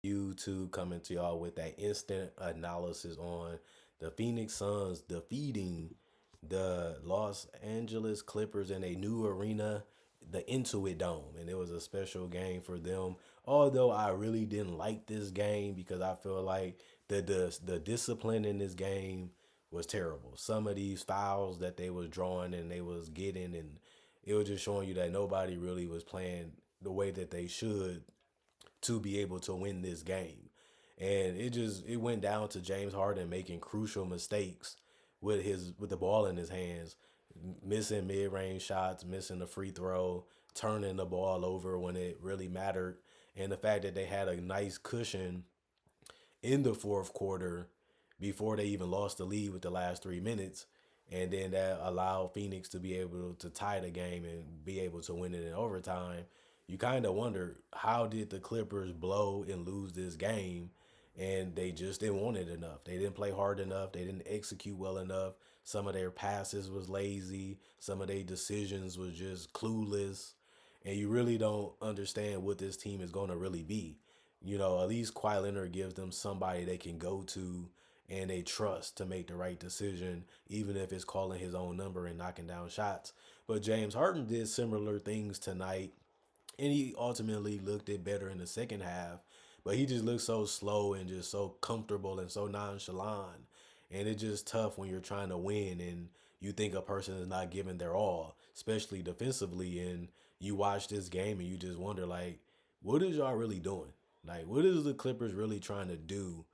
YouTube coming to y'all with that instant analysis on the Phoenix Suns defeating the Los Angeles Clippers in a new arena, the Intuit Dome. And it was a special game for them. Although I really didn't like this game because I feel like the discipline in this game was terrible. Some of these fouls that they was drawing and they was getting, and it was just showing you that nobody really was playing the way that they should to be able to win this game. And it went down to James Harden making crucial mistakes with the ball in his hands, missing mid-range shots, missing the free throw, turning the ball over when it really mattered. And the fact that they had a nice cushion in the fourth quarter before they even lost the lead with the last 3 minutes. And then that allowed Phoenix to be able to tie the game and be able to win it in overtime. You kind of wonder, how did the Clippers blow and lose this game? And they just didn't want it enough. They didn't play hard enough. They didn't execute well enough. Some of their passes was lazy. Some of their decisions was just clueless. And you really don't understand what this team is going to really be. At least Kawhi Leonard gives them somebody they can go to and they trust to make the right decision, even if it's calling his own number and knocking down shots. But James Harden did similar things tonight, and he ultimately looked it better in the second half. But he just looked so slow and just so comfortable and so nonchalant. And it's just tough when you're trying to win and you think a person is not giving their all, especially defensively. And you watch this game and you just wonder, like, what is y'all really doing? Like, what is the Clippers really trying to do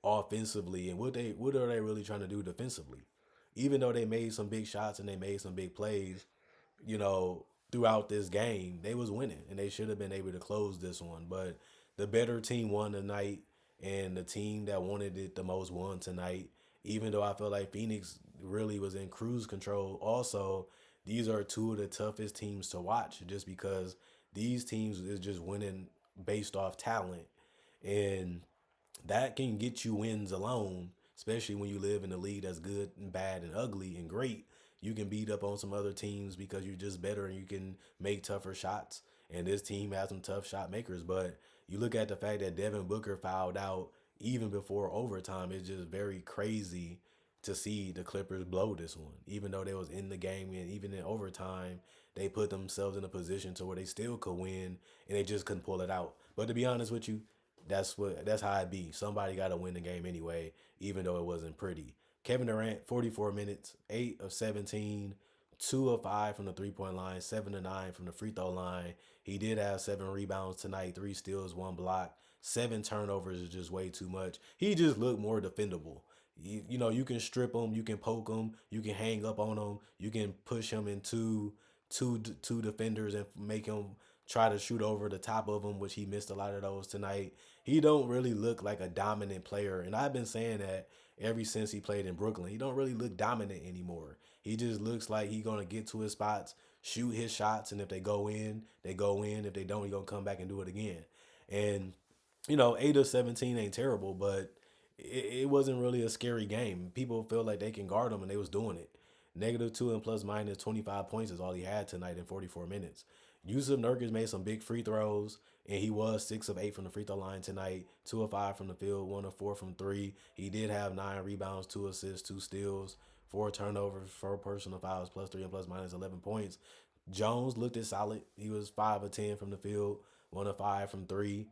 offensively, and what are they really trying to do defensively? Even though they made some big shots and they made some big plays, you know, throughout this game, they was winning and they should have been able to close this one. But the better team won tonight, and the team that wanted it the most won tonight. Even though I feel like Phoenix really was in cruise control. Also, these are two of the toughest teams to watch just because these teams is just winning based off talent. And that can get you wins alone, especially when you live in a league that's good and bad and ugly and great. You can beat up on some other teams because you're just better and you can make tougher shots. And this team has some tough shot makers. But you look at the fact that Devin Booker fouled out even before overtime, it's just very crazy to see the Clippers blow this one. Even though they was in the game and even in overtime, they put themselves in a position to where they still could win and they just couldn't pull it out. But to be honest with you, that's how it be. Somebody got to win the game anyway, even though it wasn't pretty. Kevin Durant, 44 minutes, 8 of 17, 2 of 5 from the 3-point line, 7 of 9 from the free throw line. He did have 7 rebounds tonight, 3 steals, 1 block. 7 turnovers is just way too much. He just looked more defendable. You can strip him, you can poke him, you can hang up on him, you can push him into two defenders and make him try to shoot over the top of him, which he missed a lot of those tonight. He don't really look like a dominant player, and I've been saying that ever since he played in Brooklyn. He don't really look dominant anymore. He just looks like he gonna get to his spots, shoot his shots, and if they go in, they go in. If they don't, he gonna come back and do it again. And 8 of 17 ain't terrible, but it wasn't really a scary game. People feel like they can guard him, and they was doing it. -2 and plus minus 25 points is all he had tonight in 44 minutes. Yusuf Nurkic made some big free throws, and he was 6 of 8 from the free throw line tonight, 2 of 5 from the field, 1 of 4 from three. He did have 9 rebounds, 2 assists, 2 steals, 4 turnovers, 4 personal fouls, plus 3 and plus minus 11 points. Jones looked as solid. He was 5 of 10 from the field, 1 of 5 from three,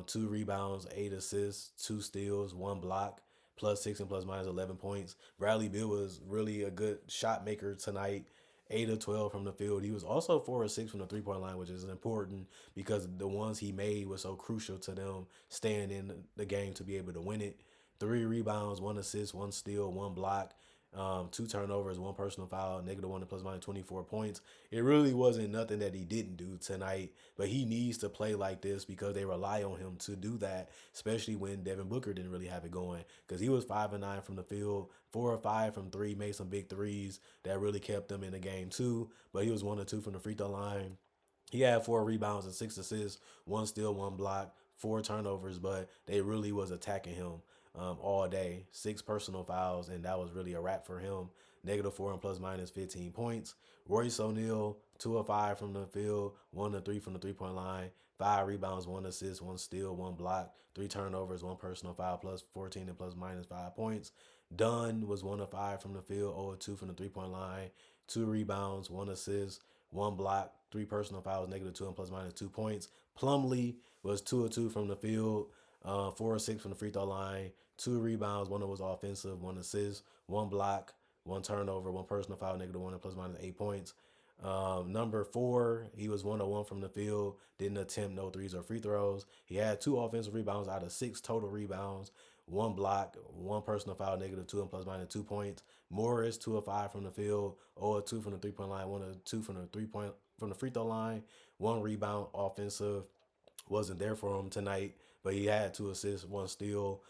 2 rebounds, 8 assists, 2 steals, 1 block, plus 6 and plus minus 11 points. Bradley Beal was really a good shot maker tonight. 8 of 12 from the field. He was also 4 of 6 from the 3-point line, which is important because the ones he made were so crucial to them staying in the game to be able to win it. 3 rebounds, 1 assist, 1 steal, 1 block, 2 turnovers, 1 personal foul, -1 and plus minus 24 points. It really wasn't nothing that he didn't do tonight, but he needs to play like this because they rely on him to do that, especially when Devin Booker didn't really have it going because he was 5 of 9 from the field, 4 of 5 from three, made some big threes that really kept them in the game too, but he was 1 of 2 from the free throw line. He had 4 rebounds and 6 assists, 1 steal, 1 block, 4 turnovers, but they really was attacking him all day. 6 personal fouls, and that was really a wrap for him. -4 and plus minus 15 points. Royce O'Neal, 2 of 5 from the field, 1 of 3 from the 3-point line, 5 rebounds, 1 assist, 1 steal, 1 block, 3 turnovers, 1 personal foul, plus 14 and plus minus 5 points. Dunn was 1 of 5 from the field, 0 of 2 from the 3-point line, 2 rebounds, 1 assist, 1 block, 3 personal fouls, -2 and plus minus 2 points. Plumlee was 2 of 2 from the field, 4 of 6 from the free throw line, 2 rebounds, 1 was offensive, 1 assist, 1 block, 1 turnover, 1 personal foul, -1 and plus minus 8 points. Number 4, he was 1 of 1 from the field, didn't attempt no threes or free throws. He had 2 offensive rebounds out of 6 total rebounds, 1 block, 1 personal foul, -2 and plus minus 2 points. Morris, 2 of 5 from the field, 0 of 2 from the 3-point line, 1 of 2 from the free throw line, 1 rebound offensive. Wasn't there for him tonight, but he had 2 assists, 1 steal,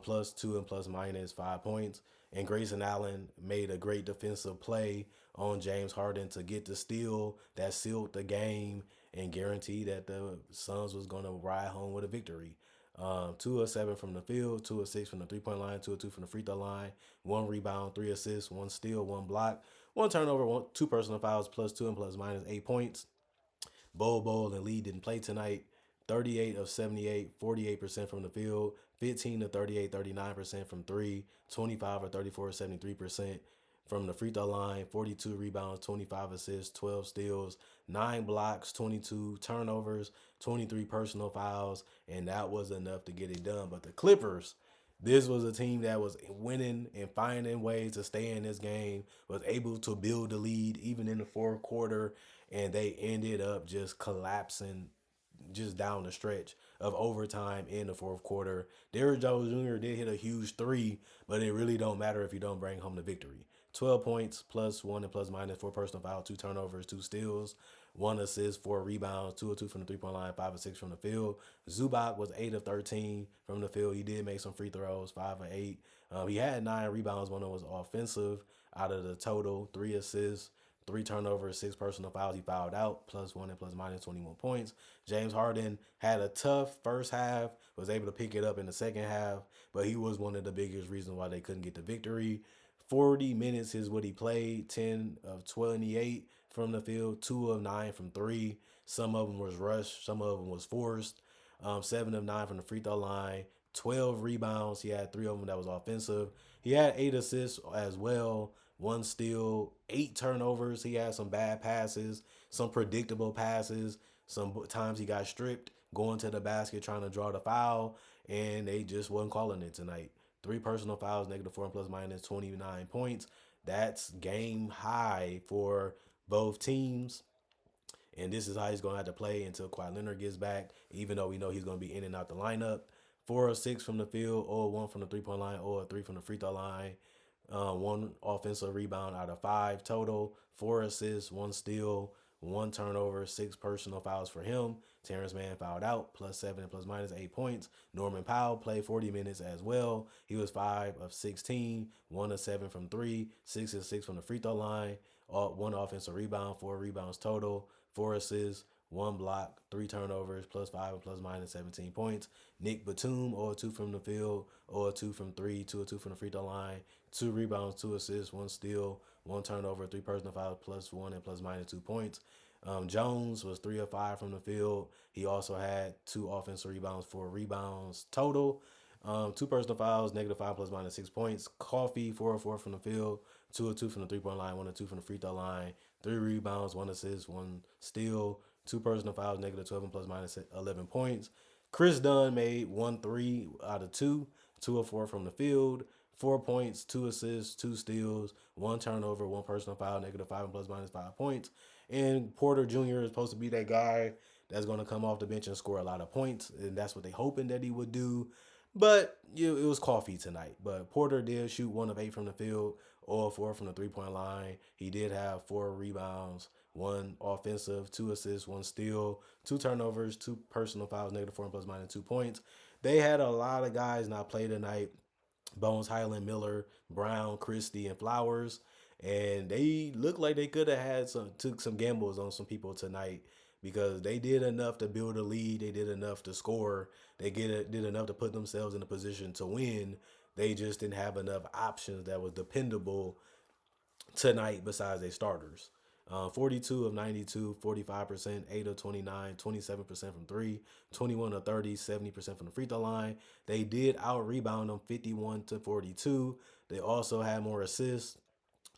plus 2 and plus minus 5 points. And Grayson Allen made a great defensive play on James Harden to get the steal that sealed the game and guaranteed that the Suns was going to ride home with a victory. 2 of 7 from the field, 2 of 6 from the 3-point line, 2 of 2 from the free throw line, 1 rebound, 3 assists, 1 steal, 1 block, 1 turnover, 2 personal fouls, plus 2 and plus minus 8 points. Bol and Lee didn't play tonight. 38 of 78, 48% from the field, 15 to 38, 39% from 3, 25 or 34, 73% from the free throw line, 42 rebounds, 25 assists, 12 steals, 9 blocks, 22 turnovers, 23 personal fouls, and that was enough to get it done. But the Clippers, this was a team that was winning and finding ways to stay in this game, was able to build the lead even in the fourth quarter, and they ended up just collapsing just down the stretch of overtime in the fourth quarter. Derrick Jones Jr. did hit a huge 3, but it really don't matter if you don't bring home the victory. 12 points, plus 1 and plus minus, 4 personal fouls, 2 turnovers, 2 steals, 1 assist, 4 rebounds, 2 of 2 from the 3-point line, 5 of 6 from the field. Zubac was 8 of 13 from the field. He did make some free throws, 5 of 8. He had 9 rebounds, 1 was offensive out of the total, 3 assists, 3 turnovers, 6 personal fouls. He fouled out, plus 1 and plus minus 21 points. James Harden had a tough first half, was able to pick it up in the second half, but he was one of the biggest reasons why they couldn't get the victory. 40 minutes is what he played, 10 of 28 from the field, 2 of 9 from 3. Some of them was rushed, some of them was forced. 7 of 9 from the free throw line, 12 rebounds. He had 3 of them that was offensive. He had 8 assists as well, 1 steal, 8 turnovers. He had some bad passes, some predictable passes. Some times he got stripped going to the basket trying to draw the foul, and they just wasn't calling it tonight. 3 personal fouls, -4 and plus minus 29 points. That's game high for both teams. And this is how he's going to have to play until Kawhi Leonard gets back, even though we know he's going to be in and out the lineup. 4 of 6 from the field, 0 of 1 from the 3-point line, 0 of 3 from the free throw line. 1 offensive rebound out of 5 total, 4 assists, 1 steal, 1 turnover, 6 personal fouls for him. Terrence Mann fouled out, plus 7 and plus minus 8 points. Norman Powell played 40 minutes as well. He was 5 of 16, 1 of 7 from 3, 6 of 6 from the free throw line, 1 offensive rebound, 4 rebounds total, 4 assists, 1 block, 3 turnovers, plus 5 and plus minus 17 points. Nick Batum, 0 of 2 from the field, 0 of 2 from 3, 2 of 2 from the free throw line, 2 rebounds, 2 assists, 1 steal, 1 turnover, 3 personal fouls, plus 1 and plus minus 2 points. Jones was 3 of 5 from the field. He also had 2 offensive rebounds, 4 rebounds total. 2 personal fouls, -5 plus minus 6 points. Coffee, 4 of 4 from the field, 2 of 2 from the 3-point line, 1 of 2 from the free throw line, 3 rebounds, 1 assist, 1 steal, 2 personal fouls, -12 and plus minus 11 points. Chris Dunn made 1 3 out of 2, 2 of 4 from the field, 4 points, 2 assists, 2 steals, 1 turnover, 1 personal foul, -5 and plus minus 5 points. And Porter Jr. is supposed to be that guy that's going to come off the bench and score a lot of points, and that's what they hoping that he would do. But it was coffee tonight. But Porter did shoot 1 of 8 from the field, 0 of 4 from the 3-point line. He did have 4 rebounds, 1 offensive, 2 assists, 1 steal, 2 turnovers, 2 personal fouls, -4 and plus minus 2 points. They had a lot of guys not play tonight. Bones Highland, Miller, Brown, Christie, and Flowers. And they looked like they could have took some gambles on some people tonight because they did enough to build a lead. They did enough to score. They did enough to put themselves in a position to win. They just didn't have enough options that was dependable tonight besides their starters. 42 of 92, 45%, 8 of 29, 27% from three, 21 of 30, 70% from the free throw line. They did out rebound them 51 to 42. They also had more assists,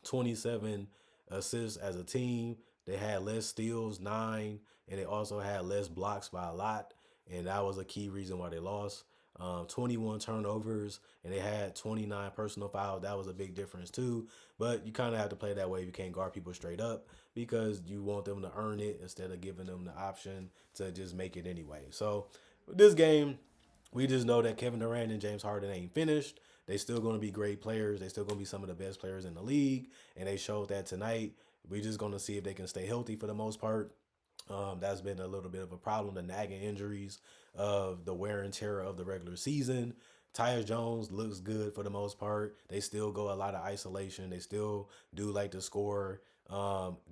27 assists as a team. They had less steals, 9, and they also had less blocks by a lot. And that was a key reason why they lost. 21 turnovers, and they had 29 personal fouls. That was a big difference too. But you kind of have to play that way. You can't guard people straight up because you want them to earn it instead of giving them the option to just make it anyway. So this game, we just know that Kevin Durant and James Harden ain't finished. They still going to be great players. They still going to be some of the best players in the league, and they showed that tonight. We're just going to see if they can stay healthy for the most part. That's been a little bit of a problem. The nagging injuries of the wear and tear of the regular season. Tyus Jones looks good for the most part. They still go a lot of isolation. They still do like to score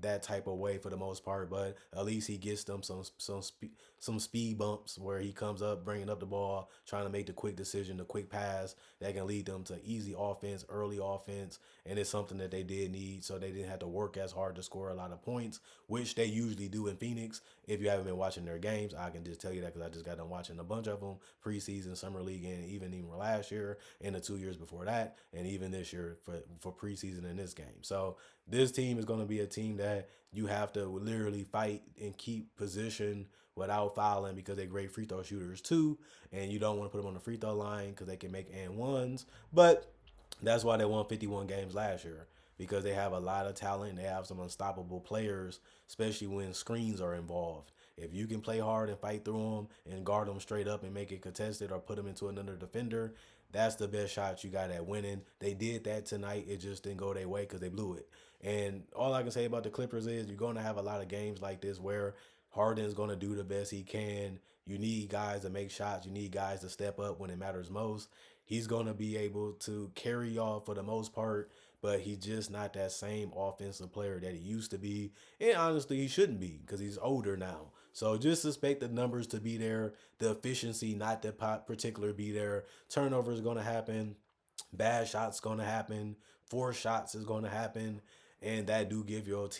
that type of way for the most part, but at least he gets them some speed bumps where he comes up, bringing up the ball, trying to make the quick decision, the quick pass that can lead them to easy offense, early offense, and it's something that they did need, so they didn't have to work as hard to score a lot of points, which they usually do in Phoenix. If you haven't been watching their games, I can just tell you that because I just got done watching a bunch of them preseason, summer league, and even last year and the 2 years before that, and even this year for preseason in this game. So this team is going to be a team that you have to literally fight and keep position without fouling because they're great free throw shooters too, and you don't want to put them on the free throw line because they can make and ones. But that's why they won 51 games last year because they have a lot of talent. They have some unstoppable players, especially when screens are involved. If you can play hard and fight through them and guard them straight up and make it contested or put them into another defender, that's the best shot you got at winning. They did that tonight. It just didn't go their way because they blew it. And all I can say about the Clippers is you're going to have a lot of games like this where Harden's going to do the best he can. You need guys to make shots. You need guys to step up when it matters most. He's going to be able to carry y'all for the most part, but he's just not that same offensive player that he used to be. And honestly, he shouldn't be because he's older now. So just expect the numbers to be there, the efficiency not that particular be there. Turnovers are going to happen, bad shots going to happen, forced shots is going to happen, and that do give your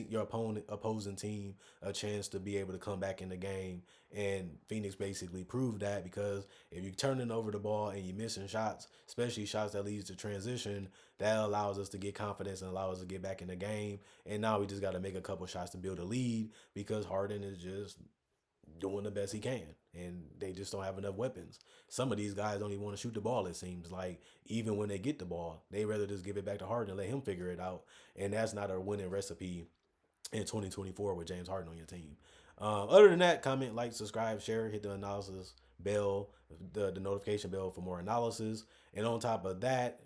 your opposing team a chance to be able to come back in the game. And Phoenix basically proved that because if you're turning over the ball and you're missing shots, especially shots that leads to transition, that allows us to get confidence and allow us to get back in the game. And now we just got to make a couple shots to build a lead because Harden is just doing the best he can, and they just don't have enough weapons. Some of these guys don't even want to shoot the ball. It seems like even when they get the ball, they rather just give it back to Harden and let him figure it out. And that's not a winning recipe in 2024 with James Harden on your team. Other than that, comment, like, subscribe, share, hit the analysis bell, the notification bell for more analysis. And on top of that,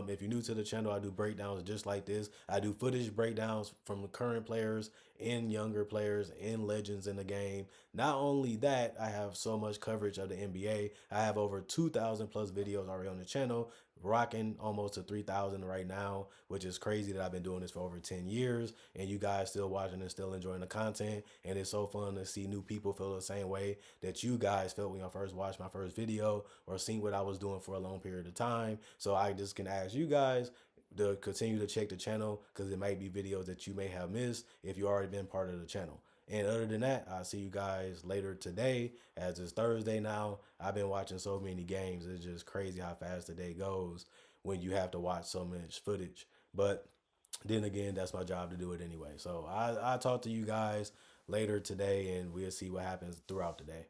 if you're new to the channel, I do breakdowns just like this. I do footage breakdowns from current players and younger players and legends in the game. Not only that, I have so much coverage of the NBA. I have over 2,000 plus videos already on the channel, rocking almost to 3,000 right now, which is crazy that I've been doing this for over 10 years and you guys still watching and still enjoying the content. And it's so fun to see new people feel the same way that you guys felt when I first watched my first video or seen what I was doing for a long period of time. So I just can ask you guys to continue to check the channel because it might be videos that you may have missed if you already been part of the channel. And other than that, I'll see you guys later today as it's Thursday now. I've been watching so many games. It's just crazy how fast the day goes when you have to watch so much footage. But then again, that's my job to do it anyway. So I talk to you guys later today and we'll see what happens throughout the day.